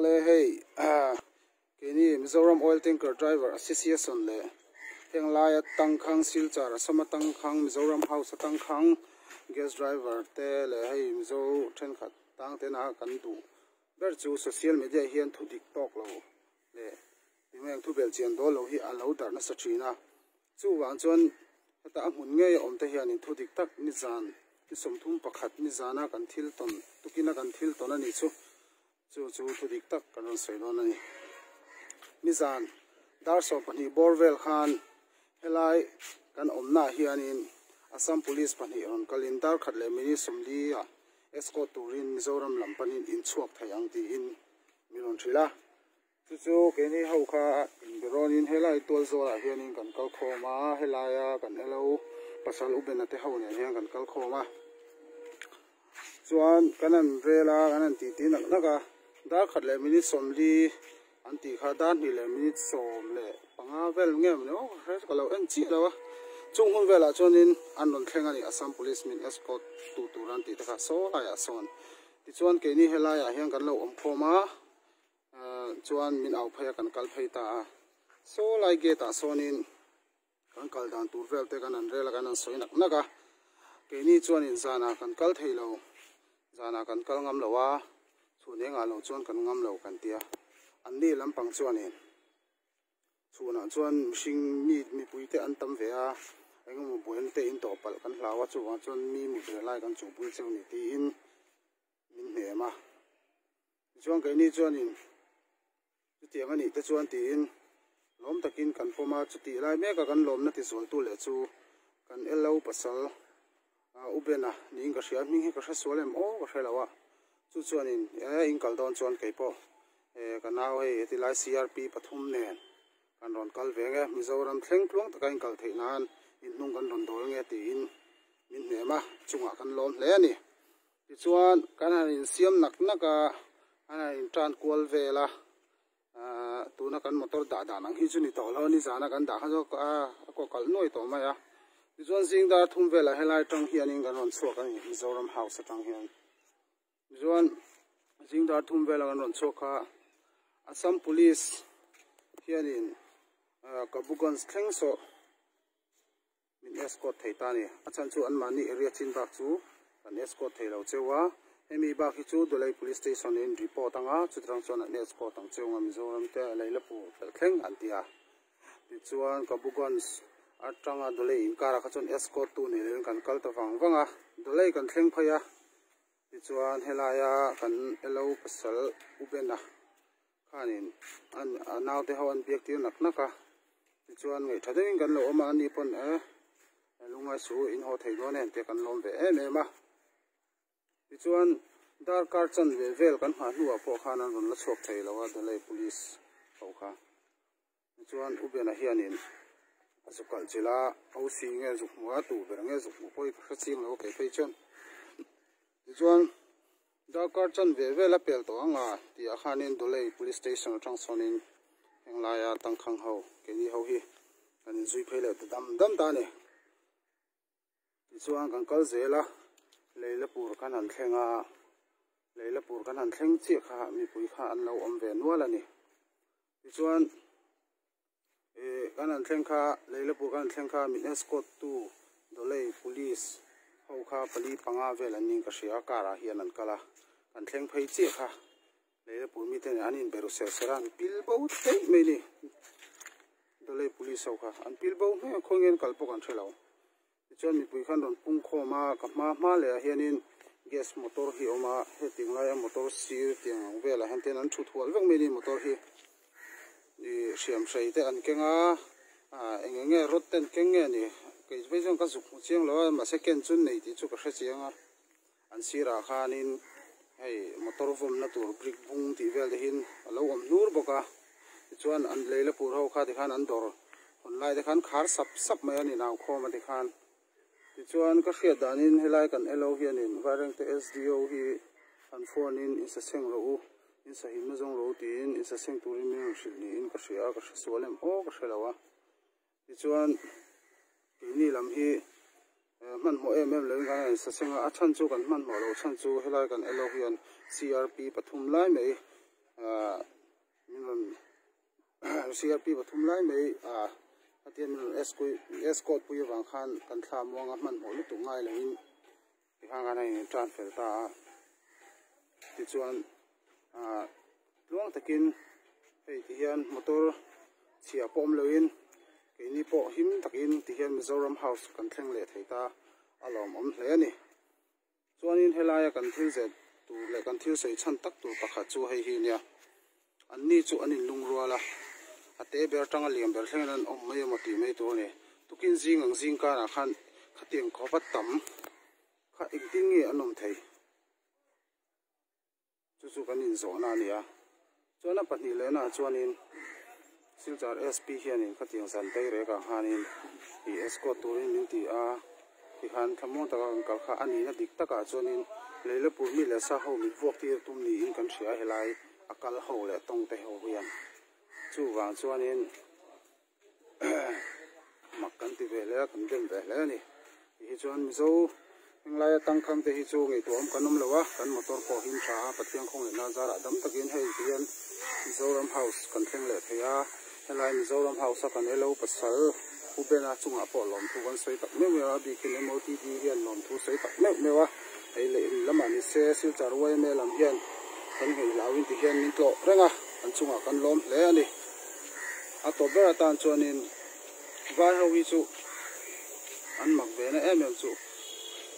ole hey kini Mizoram oil tanker driver association le henglaya tangkhang silchar sama tangkhang Mizoram house tangkhang gas driver te le hey mizo then khat tang te na kan tu ber chu social media hian thu tiktok lo le timeng thu bel chen do lo hi alo dar na sa thina chu wang chon ta hun nge om te hian in thu tik tak ni zan ki somthum pakhat ni zana kan thil ton tukina kan thil ton ani chu thu dik tak kan soi don ani mi zan dar so pani borwell khan helai kan omna hianin Assam police pani on kalindar khatle mini somli a escort turin Mizoram lampanin in chuak thayang ti in milon thila chu keni hau kha in beronin helai tol zora hianin kan kal khoma helaya kan elo pasal ubena te haune hian kan kal khoma chuan kanan vela kanan ti ti nak naka dar khatle mini somli anti kha dan ni le mini som le panga vel ngem no res kalo en chi lawa chung hun vela chonin anon thlengani Assam police min escort tu turan ti taka so aya son ti chuan ke ni helaya hian kan lo om khoma chuan min au phaya kan kal phei ta so lai ge ta sonin kan kal dan tur vel te kan an rela kan an soinak naka ke ni chuan in zana kan kal thei lo zana kan kal ngam lawa chune nga lo chuan kan ngam lo kan tia an ni lampang chuanin chuna chuan mihring mi puite an tam ve a engemaw buan te in tawpal kan hlawa chuwa chuan mi mu te lai kan chu pui cheu ni ti in min hema chuan ke ni chuanin tiang ani te chuan ti in lom takin kan poma chuti lai me ka kan lom na ti zol tu le chu kan elo pasal ubena ni ka hria mi ka hra solem o ka hrelawa chu chuanin in kal don chuan keipo kanau hei ti lai CRP pathum nen kan ron kal venge Mizoram thleng tlung takai kal theinan in nung kan ron dol nge ti in min hema chunga kan lom hle ani ti chuan kan in siam nak naka ana in tran kwal vela tuna kan motor da nang hi chu ni to lo ni zana kan da kha jo ko kal noi to ma ya ti chuan sing da thum vela helai tang hian in kan ron chuak ani Mizoram house atang hian chuan sing da thum vela kan ron chuak kha Assam police hianin kabugan thleng so min escort thei ta ni achan chu an mani area chin bak chu kan escort thei lo chewa hemi bak hi chu dolai police station in report anga chutrang chuan an escort ang cheunga Mizoram te leilapu thleng an tia ti chuan kabugan atanga dolai in kara kha chuan escort tu ni len kan kal ta wanga dolai kan thleng phaya ti chuan helaya kan elo pasal ubena khanin an naw te hawan biak ti nak naka ti chuan ngai thadin kan lo oma ani pon lungai su in ho thei don en te kan lom ve ma ti chuan dar kar chan ve vel kan ha nuwa po khanan ron la chok thei lawa dolai police ho kha ti chuan ubena hianin azukal chila au si nge zukwa tu berange zukmu poi khaching lo ke phei chon ti chuan dakar chan ve la pel to anga ti a khanin dolai police station atang sonin henglaya tangkhang ho keni ho hi kan zui phele ta dam ta ne ti chuan kan kal zela leilapur kan an thlenga leilapur kan an thleng chi kha mi pui kha an lo om ve nual ani ti chuan kan an thleng kha leilapur kan thleng kha min escort tu dolai police ho kha pali panga vel an ning ka hria kara hian an kala kan thleng phei chi kha leilapur mi te anin beru seran pilbo te me ni dolai police ho kha an pilbo me khongen kalpo kan thelo chuan mi pui khan ron pung khoma ka ma le hianin gas motor hi oma heting lai motor sir tiang vela henten an thu thual vek me ni motor hi ni siam sei te an kenga engenge rot ten kenge ni ke jong ka zuk chiang lo ma second chun nei ti chu ka hre chianga an sira khanin hei motor vom na tur brick bung ti vel de hin alo om nur boka chuan an leila pur ho kha ti khan an dor online de khan khar sap mai ani naw khoma ti khan ti chuan ka hria danin helai kan elo hianin wareng te SDO hi an phone in sa seng ro in sa hin zong ro tin in sa seng turin me shil ni in ka hria ka solem o ka hrelawa ti chuan ni lam hi man mo em le ga sa senga a chan chu kan man mo lo chan chu helai kan elo hian CRP pathum lai mai mình CRP Pathum Lai mấy tiền mình escort bây giờ khan cần tham mua ngắm mình mỗi lúc tung ngay là mình thì hàng này transfer ta thì chuan luang takin hei ti hian motor chia pom loin ke ni po him takin ti hian Mizoram House kan thleng le thei ta alom om hle ani chuanin helaya kan thil zet tu le kan thil sei chan tak tu pakhat chu hei hi nia an ni chu anin lungruala ate ber tanga liam ber thlengan an om mai mati mai tu ni tukin jing ang jing ka na khan khatiang ko pat tam kha ikting nge anom thei chu kan in zo na nia chuana pahni le na chuanin silchar SP hianin khatiang san tei re ka hanin i escort turin min ti a ti han thamon ta kal kha ani na dik taka chuanin leila purmi le sa ho mi vok ti tum ni in kan thria helai akal ho le tong te ho hian chu wang chuanin mak kan ti ve le kan dem ve le ni hi chuan mizo lai tang kham te hi chu ngei tuam kanom lawa kan motor ko hin tha pathiang khong le na zara dam takin hei hian Mizoram House kan thleng le theya helai Mizoram House kan elo pasal ubena chunga po lom thu kan sei tak me a bi kin MOT di hian lom thu sei tak me wa ei le lamani se sil charwai me lam hian kan hei lawin ti hian min tlo renga an chunga kan lom hle ani a to bera tan chuanin vai ho hi chu an mak ve na em chu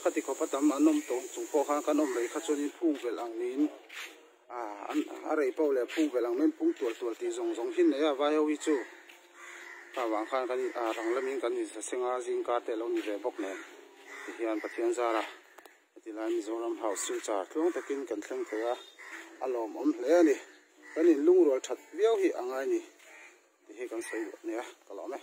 khati kho patam anom tong chung po khan kanom lei kha chuanin phung vel ang nin an arei pau le phung vel ang men phung tual ti zong zong hin ne vai ho hi chu ta wang khan kan rang lamin kan ni senga jing ka te lo ni ve bok ne hian pathian zara ti lai Mizoram House sil char tlong takin kan thleng theya alom om hle ani kan in lungrol that viau hi angai ni ti he kan sei ne ka lo me